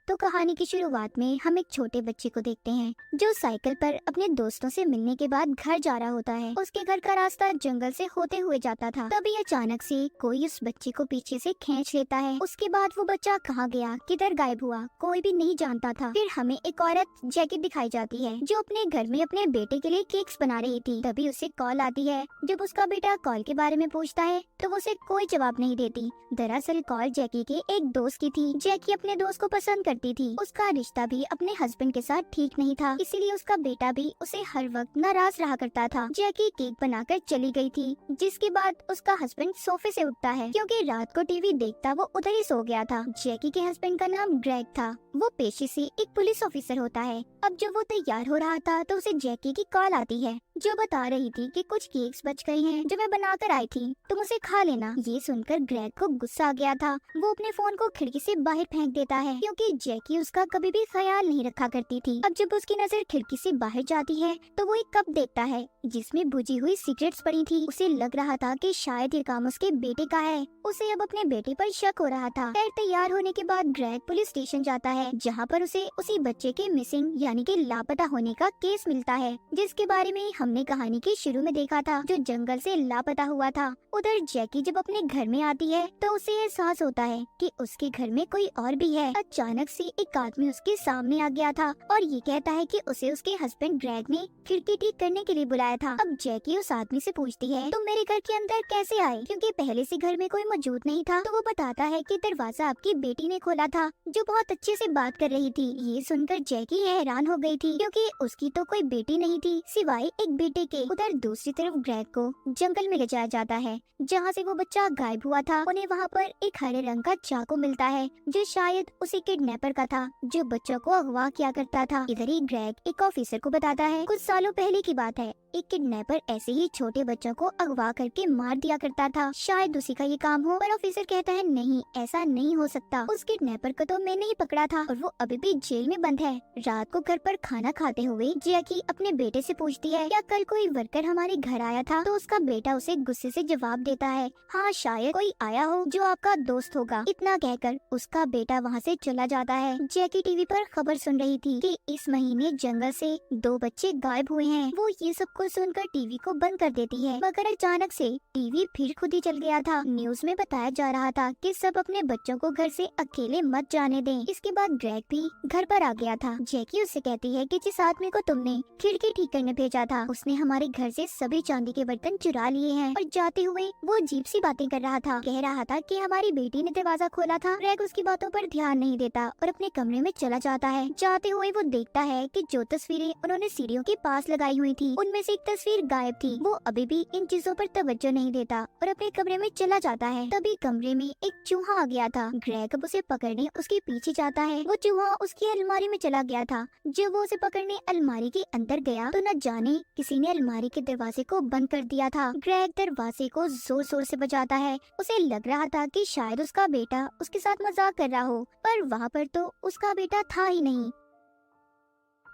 तो कहानी की शुरुआत में हम एक छोटे बच्चे को देखते हैं जो साइकिल पर अपने दोस्तों से मिलने के बाद घर जा रहा होता है। उसके घर का रास्ता जंगल से होते हुए जाता था। तभी अचानक से कोई उस बच्चे को पीछे से खींच लेता है। उसके बाद वो बच्चा कहाँ गया, किधर गायब हुआ, कोई भी नहीं जानता था। फिर हमें एक औरत जैकी दिखाई जाती है जो अपने घर में अपने बेटे के लिए केक्स बना रही थी। तभी उसे कॉल आती है। जब उसका बेटा कॉल के बारे में पूछता है तो वो उसे कोई जवाब नहीं देती। दरअसल कॉल जैकी के एक दोस्त की थी। जैकी अपने दोस्त को पसंद करती थी। उसका रिश्ता भी अपने हस्बैंड के साथ ठीक नहीं था, इसीलिए उसका बेटा भी उसे हर वक्त नाराज रहा करता था। जैकी केक बनाकर चली गई थी, जिसके बाद उसका हस्बैंड सोफे से उठता है क्योंकि रात को टीवी देखता वो उधर ही सो गया था। जैकी के हस्बैंड का नाम ग्रेग था। वो पेशे से एक पुलिस ऑफिसर होता है। अब जब वो तैयार हो रहा था तो उसे जैकी की कॉल आती है जो बता रही थी कि कुछ केक्स बच गए हैं जो मैं बनाकर आई थी, तुम उसे खा लेना। ये सुनकर ग्रेग को गुस्सा आ गया था। वो अपने फोन को खिड़की से बाहर फेंक देता है क्योंकि जैकी उसका कभी भी ख्याल नहीं रखा करती थी। अब जब उसकी नजर खिड़की से बाहर जाती है तो वो एक कप देखता है जिसमें बुझी हुई सिगरेट्स पड़ी थी। उसे लग रहा था कि शायद ये काम उसके बेटे का है। उसे अब अपने बेटे पर शक हो रहा था। खैर तैयार होने के बाद ग्रेग पुलिस स्टेशन जाता है जहाँ पर उसे उसी बच्चे के मिसिंग यानी कि लापता होने का केस मिलता है, जिसके बारे में हमने कहानी के शुरू में देखा था, जो जंगल से लापता हुआ था। उधर जैकी जब अपने घर में आती है तो उसे एहसास होता है कि उसके घर में कोई और भी है। अचानक से एक आदमी उसके सामने आ गया था और ये कहता है कि उसे उसके हस्बैंड ग्रेग ने खिड़की ठीक करने के लिए बुलाया था। अब जैकी उस आदमी से पूछती है तुम मेरे घर के अंदर कैसे आए, क्योंकि पहले से घर में कोई मौजूद नहीं था। तो वो बताता है कि दरवाजा आपकी बेटी ने खोला था जो बहुत अच्छे से बात कर रही थी। ये सुनकर जैकी हैरान हो गई थी क्योंकि उसकी तो कोई बेटी नहीं थी सिवाय एक बेटे के। उधर दूसरी तरफ ग्रेग को जंगल में ले जाया जाता है जहाँ से वो बच्चा गायब हुआ था। उन्हें वहाँ पर एक हरे रंग का चाकू मिलता है जो शायद उसी किडनैपर का था जो बच्चों को अगवा किया करता था। इधर ही ग्रेग एक ऑफिसर को बताता है कुछ सालों पहले की बात है, एक किडनैपर ऐसे ही छोटे बच्चों को अगवा करके मार दिया करता था, शायद उसी का ये काम हो। पर ऑफिसर कहता है नहीं, ऐसा नहीं हो सकता। उस किडनैपर को तो मैंने ही पकड़ा था और वो अभी भी जेल में बंद है। रात को घर पर खाना खाते हुए जैकी अपने बेटे से पूछती है क्या कल कोई वर्कर हमारे घर आया था। तो उसका बेटा उसे गुस्से से जवाब देता है हाँ शायद कोई आया हो जो आपका दोस्त होगा। इतना कहकर उसका बेटा वहाँ से चला जाता है। जैकी टीवी पर खबर सुन रही थी कि इस महीने जंगल से 2 बच्चे गायब हुए हैं। वो ये सब कुछ सुनकर टीवी को बंद कर देती है, मगर अचानक से टीवी फिर खुद ही चल गया था। न्यूज में बताया जा रहा था कि सब अपने बच्चों को घर से अकेले मत जाने दें। इसके बाद ग्रेग भी घर पर आ गया था। जैकी उससे कहती है कि जिस आदमी को तुमने खिड़की ठीक करने भेजा था उसने हमारे घर से सभी चांदी के बर्तन चुरा लिए हैं। और जाते हुए वो अजीब सी बातें कर रहा था, कह रहा था कि हमारी बेटी ने दरवाजा खोला था। ग्रेग उसकी बातों पर ध्यान नहीं देता और अपने कमरे में चला जाता है। जाते हुए वो देखता है कि जो तस्वीरें उन्होंने सीढ़ियों के पास लगाई हुई थी उनमें से एक तस्वीर गायब थी। वो अभी भी इन चीजों पर तवज्जो नहीं देता और अपने कमरे में चला जाता है। तभी कमरे में एक चूहा आ गया था। ग्रेग अब उसे पकड़ने उसके पीछे जाता है। वो चूहा उसकी अलमारी में चला गया था। जब वो उसे पकड़ने अलमारी के अंदर गया तो न जाने किसी ने अलमारी के दरवाजे को बंद कर दिया था। ग्रेग दरवाजे को जोर जोर से बजाता है। उसे लग रहा था कि शायद उसका बेटा उसके साथ मजाक कर रहा हो, पर वहाँ पर तो उसका बेटा था ही नहीं।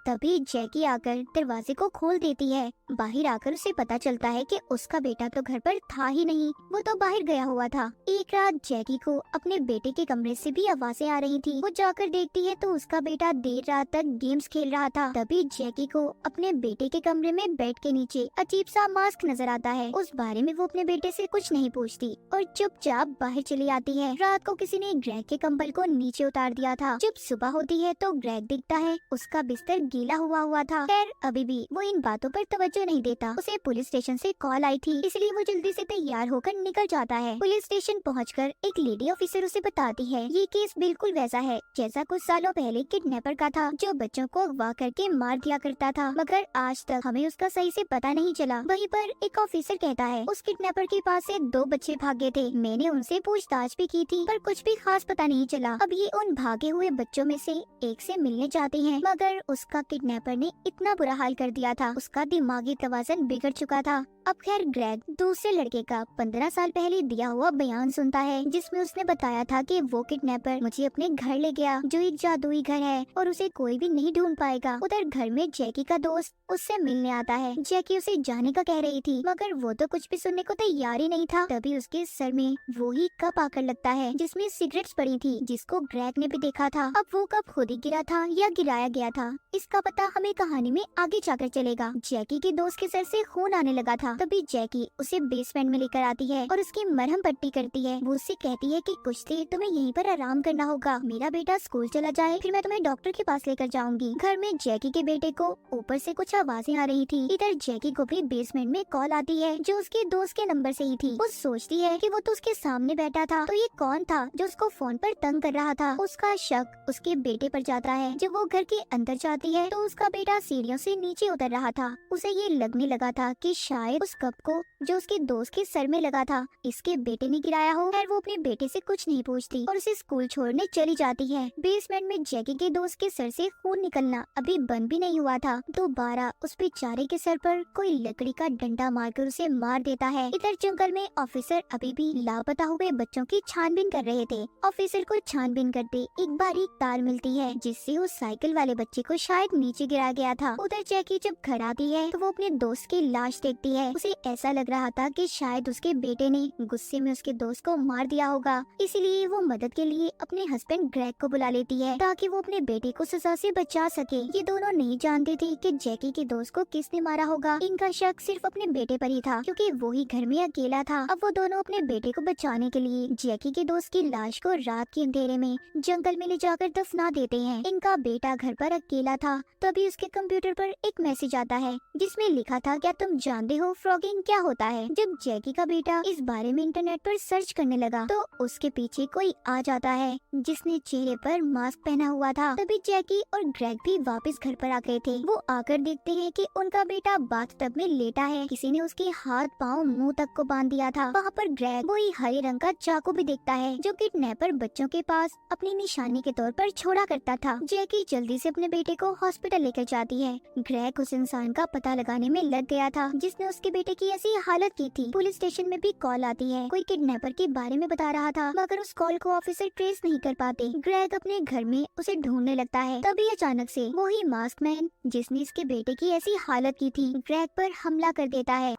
तभी जैकी आकर दरवाजे को खोल देती है। बाहर आकर उसे पता चलता है कि उसका बेटा तो घर पर था ही नहीं, वो तो बाहर गया हुआ था। एक रात जैकी को अपने बेटे के कमरे से भी आवाजें आ रही थी। वो जाकर देखती है तो उसका बेटा देर रात तक गेम्स खेल रहा था। तभी जैकी को अपने बेटे के कमरे में बेड के नीचे अजीब सा मास्क नजर आता है। उस बारे में वो अपने बेटे से कुछ नहीं पूछती और चुपचाप बाहर चली आती है। रात को किसी ने ग्रेग के कंबल को नीचे उतार दिया था। जब सुबह होती है तो ग्रेग दिखता है उसका बिस्तर गीला हुआ था। खैर अभी भी वो इन बातों पर तवज्जो नहीं देता। उसे पुलिस स्टेशन से कॉल आई थी, इसलिए वो जल्दी से तैयार होकर निकल जाता है। पुलिस स्टेशन पहुंचकर एक लेडी ऑफिसर उसे बताती है ये केस बिल्कुल वैसा है जैसा कुछ सालों पहले किडनैपर का था जो बच्चों को अगवा करके मार दिया करता था, मगर आज तक हमें उसका सही से पता नहीं चला। वहीं पर एक ऑफिसर कहता है उस किडनैपर के पास से 2 बच्चे भागे थे। मैंने उनसे पूछताछ भी की थी पर कुछ भी खास पता नहीं चला। अब ये उन भागे हुए बच्चों में से एक से मिलने जाते हैं, मगर उसका किडनैपर ने इतना बुरा हाल कर दिया था, उसका दिमागी तवाज़ुन बिगड़ चुका था। अब खैर ग्रेग दूसरे लड़के का 15 साल पहले दिया हुआ बयान सुनता है जिसमें उसने बताया था कि वो किडनैपर मुझे अपने घर ले गया जो एक जादुई घर है और उसे कोई भी नहीं ढूंढ पाएगा। उधर घर में जैकी का दोस्त उससे मिलने आता है। जैकी उसे जाने का कह रही थी मगर वो तो कुछ भी सुनने को तैयार ही नहीं था। तभी उसके सर में वो ही कप आकर लगता है जिसमें सिगरेट्स पड़ी थी, जिसको ग्रेग ने भी देखा था। अब वो कप खुद ही गिरा था या गिराया गया था, इसका पता हमें कहानी में आगे जाकर चलेगा। जैकी के दोस्त के सर से खून आने लगा था। तभी जैकी उसे बेसमेंट में लेकर आती है और उसकी मरहम पट्टी करती है। वो उससे कहती है कि कुछ देर तुम्हें यहीं पर आराम करना होगा, मेरा बेटा स्कूल चला जाए फिर मैं तुम्हें डॉक्टर के पास लेकर जाऊंगी। घर में जैकी के बेटे को ऊपर से कुछ आवाजें आ रही थी। इधर जैकी को भी बेसमेंट में कॉल आती है जो उसके दोस्त के नंबर से ही थी। वो सोचती है कि वो तो उसके सामने बैठा था, तो ये कौन था जो उसको फोन पर तंग कर रहा था। उसका शक उसके बेटे पर जाता है। जब वो घर के अंदर जाती है तो उसका बेटा सीढ़ियों से नीचे उतर रहा था। उसे ये लगने लगा था कि शायद उस कप को जो उसके दोस्त के सर में लगा था इसके बेटे ने गिराया हो। खैर वो अपने बेटे से कुछ नहीं पूछती और उसे स्कूल छोड़ने चली जाती है। बेसमेंट में जैकी के दोस्त के सर से खून निकलना अभी बंद भी नहीं हुआ था। दोबारा उस बेचारे के सर पर कोई लकड़ी का डंडा मारकर उसे मार देता है। इधर जंगल में ऑफिसर अभी भी लापता हुए बच्चों की छानबीन कर रहे थे। ऑफिसर को छानबीन करते एक बारीक तार मिलती है जिससे उस साइकिल वाले बच्चे को शायद नीचे गिराया गया था। उधर जैकी जब घर आती है तो वो अपने दोस्त की लाश देखती है। उसे ऐसा लग रहा था कि शायद उसके बेटे ने गुस्से में उसके दोस्त को मार दिया होगा, इसलिए वो मदद के लिए अपने हस्बैंड ग्रेग को बुला लेती है ताकि वो अपने बेटे को सजा से बचा सके। ये दोनों नहीं जानते थे कि जैकी के दोस्त को किसने मारा होगा। इनका शक सिर्फ अपने बेटे पर ही था क्योंकि वो ही घर में अकेला था। अब वो दोनों अपने बेटे को बचाने के लिए जैकी के दोस्त की लाश को रात के अंधेरे में जंगल में ले जाकर दफना देते हैं। इनका बेटा घर पर अकेला था। तभी उसके कंप्यूटर पर एक मैसेज आता है जिसमें लिखा था, क्या तुम जानते हो फ्रॉगिंग क्या होता है। जब जैकी का बेटा इस बारे में इंटरनेट पर सर्च करने लगा तो उसके पीछे कोई आ जाता है जिसने चेहरे पर मास्क पहना हुआ था। तभी जैकी और ग्रेग भी वापस घर पर आ गए थे। वो आकर देखते हैं कि उनका बेटा बाथटब में लेटा है। किसी ने उसके हाथ पाँव मुंह तक को बांध दिया था। वहाँ पर ग्रेग वही हरे रंग का चाकू भी देखता है जो किडनैपर बच्चों के पास अपनी निशानी के तौर पर छोड़ा करता था। जैकी जल्दी से अपने बेटे को हॉस्पिटल लेकर जाती है। ग्रेग उस इंसान का पता लगाने में लग गया था जिसने उसके बेटे की ऐसी हालत की थी। पुलिस स्टेशन में भी कॉल आती है, कोई किडनैपर के बारे में बता रहा था मगर उस कॉल को ऑफिसर ट्रेस नहीं कर पाते। ग्रेग अपने घर में उसे ढूंढने लगता है। तभी अचानक से वही मास्क मैन जिसने इसके बेटे की ऐसी हालत की थी ग्रेग पर हमला कर देता है।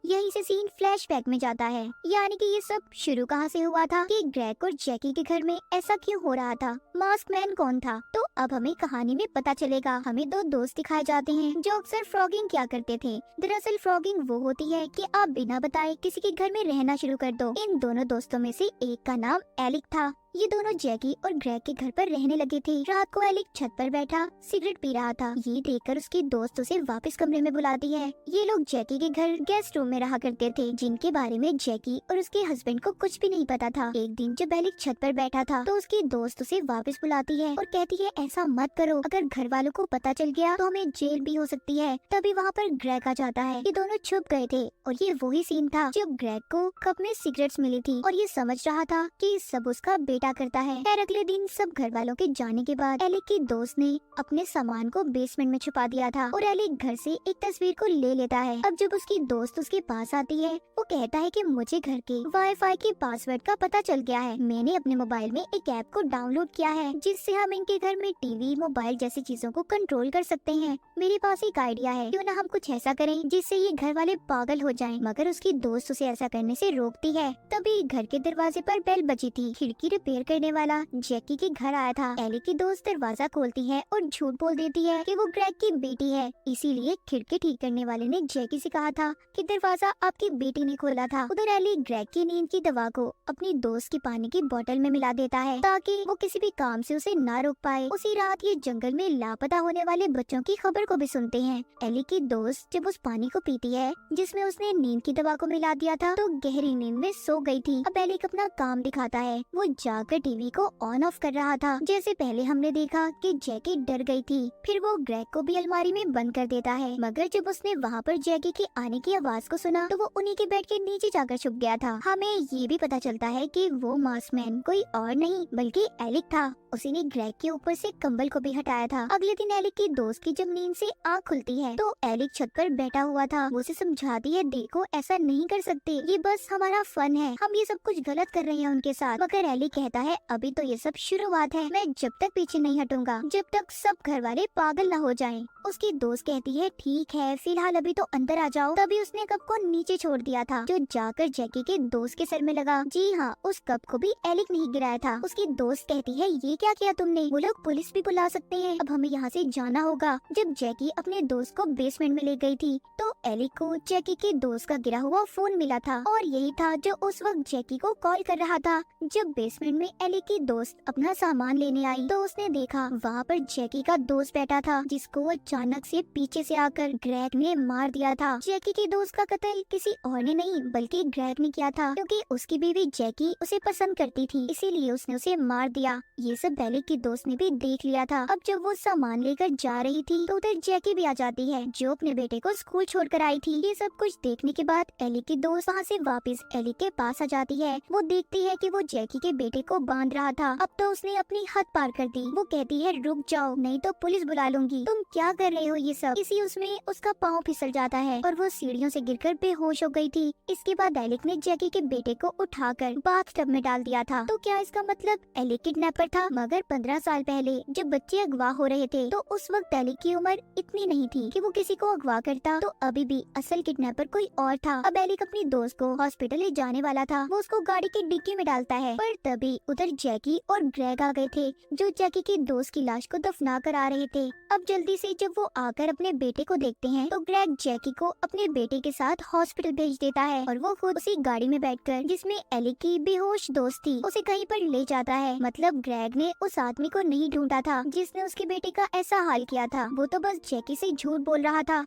यहीं से सीन फ्लैशबैक में जाता है, यानी कि ये सब शुरू कहाँ से हुआ था कि ग्रेग और जैकी के घर में ऐसा क्यों हो रहा था, मास्क मैन कौन था। तो अब हमें कहानी में पता चलेगा। हमें दो दोस्त दिखाए जाते हैं जो अक्सर फ्रॉगिंग किया करते थे। दरअसल फ्रॉगिंग वो होती है कि आप बिना बताए किसी के घर में रहना शुरू कर दो। इन दोनों दोस्तों में से एक का नाम एलिक था। ये दोनों जैकी और ग्रेग के घर पर रहने लगे थे। रात को एलिक छत पर बैठा सिगरेट पी रहा था। ये देखकर उसकी दोस्त उसे वापस कमरे में बुलाती है। ये लोग जैकी के घर गेस्ट रूम में रहा करते थे जिनके बारे में जैकी और उसके हस्बैंड को कुछ भी नहीं पता था। एक दिन जब एलिक छत पर बैठा था तो उसकी दोस्त उसे वापस बुलाती है और कहती है ऐसा मत करो, अगर घर वालों को पता चल गया तो हमें जेल भी हो सकती है। तभी वहाँ पर ग्रेग आ जाता है। ये दोनों छुप गए थे और ये वही सीन था जब ग्रेग को कप में सिगरेट्स मिली थी और ये समझ रहा था कि सब उसका बेटा करता है। खैर अगले दिन सब घर वालों के जाने के बाद एलिक की दोस्त ने अपने सामान को बेसमेंट में छुपा दिया था और एलिक घर से एक तस्वीर को ले लेता है। अब जब उसकी दोस्त उसके पास आती है वो कहता है कि मुझे घर के वाईफाई के पासवर्ड का पता चल गया है। मैंने अपने मोबाइल में एक ऐप को डाउनलोड किया है जिससे हम इनके घर में टीवी मोबाइल जैसी चीजों को कंट्रोल कर सकते हैं। मेरे पास एक आइडिया है, क्यों ना हम कुछ ऐसा करें जिससे ये घर वाले पागल हो जाएं। मगर उसकी दोस्त उसे ऐसा करने से रोकती है। तभी घर के दरवाजे पर बेल बजी थी। खिड़की रिपेयर करने वाला जैकी के घर आया था। एलिक की दोस्त दरवाजा खोलती है और झूठ बोल देती है कि वो ग्रेग की बेटी है। इसीलिए खिड़की ठीक करने वाले ने जैकी से कहा था कि दरवाजा आपकी बेटी ने खोला था। उधर एलिक ग्रेग की नींद की दवा को अपनी दोस्त की पानी की बोतल में मिला देता है ताकि वो किसी भी काम से उसे ना रोक पाए। उसी रात ये जंगल में लापता होने वाले बच्चों की खबर को भी सुनते हैं। एलिक की दोस्त जब उस पानी को पीती है जिसमें उसने नींद की दवा को मिला दिया था तो गहरी नींद में सो गई थी। अब एलिक अपना काम दिखाता है। वो जाकर टीवी को ऑन ऑफ कर रहा था। जैसे पहले हमने देखा कि जैकी डर गई थी। फिर वो ग्रेग को भी अलमारी में बंद कर देता है। मगर जब उसने वहाँ पर जैकी की आने की आवाज को सुना तो वो उन्हीं के बेड के नीचे जाकर छुप गया था। हमें ये भी पता चलता है कि वो मास्कमैन कोई और नहीं बल्कि एलिक था। उसी ने ग्रेग के ऊपर से कंबल को भी हटाया था। अगले दिन एलिक की दोस्त की जब नींद से आँख खुलती है तो एलिक छत पर बैठा हुआ था। वो उसे समझाती है, देखो ऐसा नहीं कर सकते, ये बस हमारा फन है, हम ये सब कुछ गलत कर रहे हैं उनके साथ। मगर एलिक कहता कहता है अभी तो ये सब शुरुआत है, मैं जब तक पीछे नहीं हटूंगा जब तक सब घर वाले पागल न हो जाएं। उसकी दोस्त कहती है ठीक है, फिलहाल अभी तो अंदर आ जाओ। तभी उसने कप को नीचे छोड़ दिया था जो जाकर जैकी के दोस्त के सर में लगा। जी हाँ, उस कप को भी एलिक नहीं गिराया था। उसकी दोस्त कहती है ये क्या किया तुमने, वो लोग पुलिस भी बुला सकते हैं, अब हमें यहाँ से जाना होगा। जब जैकी अपने दोस्त को बेसमेंट में ले गई थी तो एलिक को जैकी के दोस्त का गिरा हुआ फोन मिला था और यही था जो उस वक्त जैकी को कॉल कर रहा था। जब बेसमेंट में एलिक की दोस्त अपना सामान लेने आई तो उसने देखा वहाँ पर जैकी का दोस्त बैठा था जिसको अचानक से पीछे से आकर ग्रेग ने मार दिया था। जैकी के दोस्त का कत्ल किसी और ने नहीं बल्कि ग्रेग ने किया था, क्योंकि उसकी बीवी जैकी उसे पसंद करती थी, इसीलिए उसने उसे मार दिया। ये सब एलिक की दोस्त ने भी देख लिया था। अब जब वो सामान लेकर जा रही थी तो उधर जैकी भी आ जाती है जो अपने बेटे को स्कूल छोड़कर आई थी। ये सब कुछ देखने के बाद एलिक की दोस्त वहाँ से वापस एलिक के पास आ जाती है। वो देखती है कि वो जैकी के बेटे को बांध रहा था। अब तो उसने अपनी हद पार कर दी। वो कहती है रुक जाओ नहीं तो पुलिस बुला लूंगी, तुम क्या कर रहे हो ये सब। इसी उसमें उसका पाँव फिसल जाता है और वो सीढ़ियों से गिरकर बेहोश हो गई थी। इसके बाद एलिक ने जैकी के बेटे को उठाकर बाथटब में डाल दिया था। तो क्या इसका मतलब एलिक किडनैपर था? मगर 15 साल पहले जब बच्चे अगवा हो रहे थे तो उस वक्त एलिक की उम्र इतनी नहीं थी कि वो किसी को अगवा करता, तो अभी भी असल किडनैपर कोई और था। अब एलिक अपनी दोस्त को हॉस्पिटल ले जाने वाला था। वो उसको गाड़ी की डिक्की में डालता है, पर तभी उधर जैकी और ग्रेग आ गए थे जो जैकी की दोस्त की लाश को दफना कर आ रहे थे। अब जल्दी से जब वो आकर अपने बेटे को देखते हैं तो ग्रेग जैकी को अपने बेटे के साथ हॉस्पिटल भेज देता है और वो खुद उसी गाड़ी में बैठकर जिसमें एलिक की बेहोश दोस्त थी उसे कहीं पर ले जाता है। मतलब ग्रेग ने उस आदमी को नहीं ढूंढा था जिसने उसके बेटे का ऐसा हाल किया था, वो तो बस जैकी से झूठ बोल रहा था।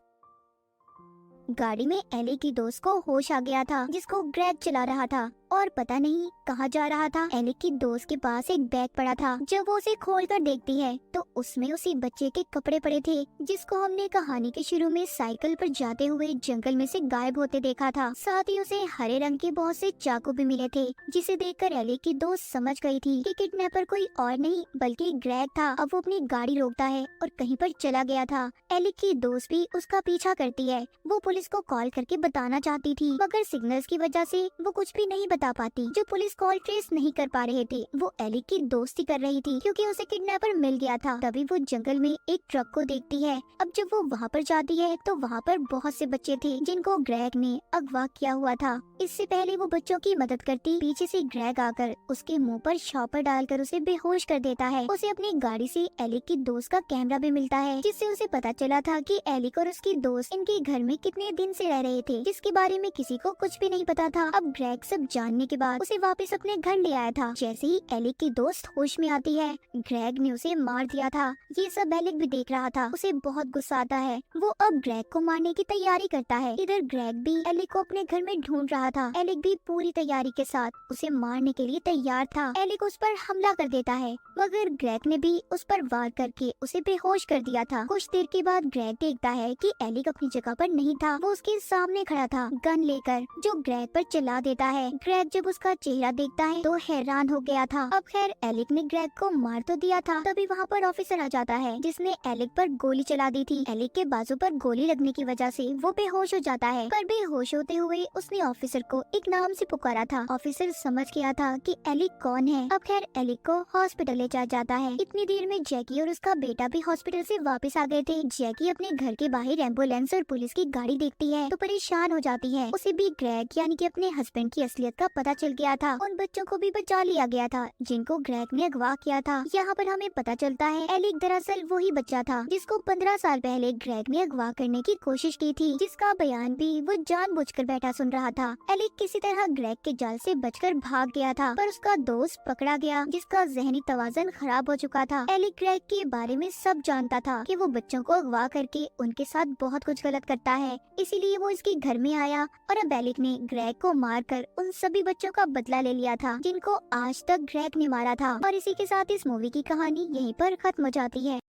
गाड़ी में एलिक की दोस्त को होश आ गया था जिसको ग्रेग चला रहा था और पता नहीं कहाँ जा रहा था। एलिक की दोस्त के पास एक बैग पड़ा था। जब वो उसे खोलकर देखती है तो उसमें उसी बच्चे के कपड़े पड़े थे जिसको हमने कहानी के शुरू में साइकिल पर जाते हुए जंगल में से गायब होते देखा था। साथ ही उसे हरे रंग के बहुत से चाकू भी मिले थे जिसे देखकर एलिक की दोस्त समझ गई थी कि किडनैपर कोई और नहीं बल्कि ग्रेग था। अब वो अपनी गाड़ी रोकता है और कहीं पर चला गया था। एलिक की दोस्त भी उसका पीछा करती है। वो पुलिस को कॉल करके बताना चाहती थी मगर सिग्नल्स की वजह से वो कुछ भी नहीं बता पाती। जो पुलिस कॉल ट्रेस नहीं कर पा रहे थे वो एलिक की दोस्ती कर रही थी क्योंकि उसे किडनैपर मिल गया था। तभी वो जंगल में एक ट्रक को देखती है। अब जब वो वहाँ पर जाती है तो वहाँ पर बहुत से बच्चे थे जिनको ग्रेग ने अगवा किया हुआ था। इससे पहले वो बच्चों की मदद करती पीछे से ग्रेग आकर उसके मुंह पर शॉपर डालकर उसे बेहोश कर देता है। उसे अपनी गाड़ी से एलिक की दोस्त का कैमरा भी मिलता है जिससे उसे पता चला था कि एलिक और उसकी दोस्त इनके घर में कितने दिन से रह रहे थे जिसके बारे में किसी को कुछ भी नहीं पता था। अब ग्रेग सब जानने के बाद उसे वापस अपने घर ले आया था। जैसे ही एलिक की दोस्त होश में आती है ग्रेग ने उसे मार दिया था। ये सब एलिक भी देख रहा था। उसे बहुत गुस्सा आता है। वो अब ग्रेग को मारने की तैयारी करता है। इधर ग्रेग भी एलिक को अपने घर में ढूंढ रहा था। एलिक भी पूरी तैयारी के साथ उसे मारने के लिए तैयार था। एलिक उस पर हमला कर देता है मगर ग्रेग ने भी उस पर वार करके उसे बेहोश कर दिया था। कुछ देर के बाद ग्रेग देखता है कि एलिक अपनी जगह पर नहीं था। वो उसके सामने खड़ा था गन लेकर जो ग्रेग पर चला देता है। ग्रेग जब उसका चेहरा देखता है तो हैरान हो गया था। अब खैर एलिक ने ग्रेग को मार तो दिया था। तभी वहाँ पर ऑफिसर आ जाता है जिसने एलिक पर गोली चला दी थी। एलिक के बाजू पर गोली लगने की वजह से वो बेहोश हो जाता है, पर बेहोश होते हुए उसने ऑफिसर को एक नाम से पुकारा था। ऑफिसर समझ गया था कि एलिक कौन है। अब खैर एलिक को हॉस्पिटल ले जाया जाता है। इतनी देर में जैकी और उसका बेटा भी हॉस्पिटल से वापस आ गए थे। जैकी अपने घर के बाहर एम्बुलेंस और पुलिस की गाड़ी देखती है तो परेशान हो जाती है। उसे भी ग्रेग यानी कि अपने हस्बैंड की असलियत का पता चल गया था। उन बच्चों को भी बचा लिया गया था जिनको ग्रेग ने अगवा किया था। यहाँ पर हमें पता चलता है एलिक दरअसल वही बच्चा था जिसको 15 साल पहले ग्रेग ने अगवा करने की कोशिश की थी, जिसका बयान भी वो जानबूझकर बैठा सुन रहा था। एलिक किसी तरह ग्रेग के जाल से बचकर भाग गया था, पर उसका दोस्त पकड़ा गया जिसका जहनी तवाज़ुन खराब हो चुका था। एलिक ग्रेग के बारे में सब जानता था कि वो बच्चों को अगवा करके उनके साथ बहुत कुछ गलत करता है, इसीलिए वो इसके घर में आया और अब एलिक ने ग्रेग को मारकर उन सभी बच्चों का बदला ले लिया था जिनको आज तक ग्रेग ने मारा था। और इसी के साथ इस मूवी की कहानी यहीं पर खत्म हो जाती है।